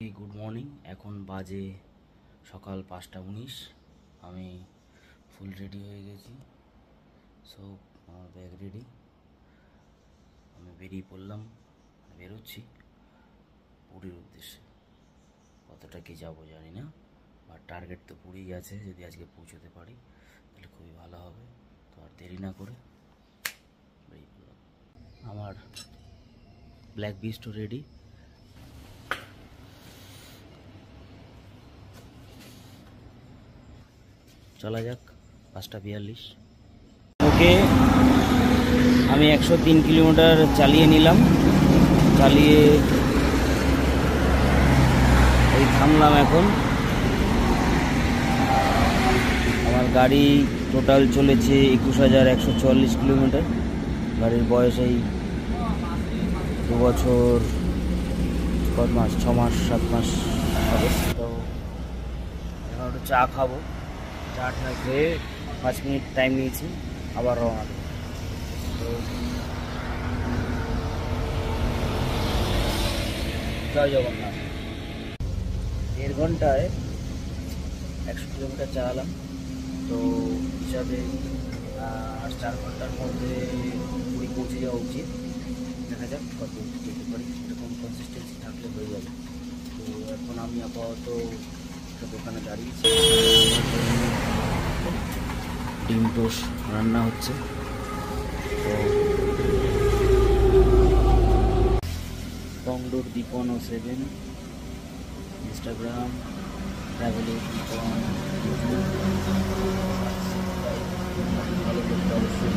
Good morning. এখন বাজে সকাল 5টা 19। আমি ফুল রেডি হয়ে গেছি, সব আমার ব্যাগ রেডি। আমি বেরিয়ে পড়লাম, বেরোচ্ছি পুরীর উদ্দেশ্যে। কতটা কি যাবো জানি না, আর টার্গেট তো পুরীই আছে। যদি আজকে পৌঁছতে পারি তাহলে খুবই ভালো হবে। তো আর দেরি না করে বেরিয়ে পড়লাম। আমার ব্ল্যাক বিস্টও রেডি। চলা যাক। 5টা 42। ওকে, আমি 103 কিলোমিটার চালিয়ে নিলাম। চালিয়ে এই থামলাম। এখন আমার গাড়ি টোটাল চলেছে 21,144 কিলোমিটার। গাড়ির বয়স এই 2 বছর, কত মাস, 6 মাস 7 মাস হবে। তো এখন একটু চা খাবো। চাটা খেয়ে 5 মিনিট টাইম নিয়েছি, আবার রওনা দেবো। তো জয় জগন্নাথ। 1.5 ঘন্টায় 100 কিলোমিটার চালালাম। তো হিসাবে 4 ঘন্টার মধ্যে পুরী পৌঁছে যাওয়া উচিত। দেখা যাক কত যেতে পারি। এরকম কনসিস্টেন্সি থাকলে হয়ে যাবে। তো এখন আমি আপাতত একটা দোকানে দাঁড়িয়েছি। ডিম টোস্ট রান্না হচ্ছে। তো টংডুর দীপন07, ইনস্টাগ্রাম ট্রাভেলিং ভালো করতে অবশ্যই।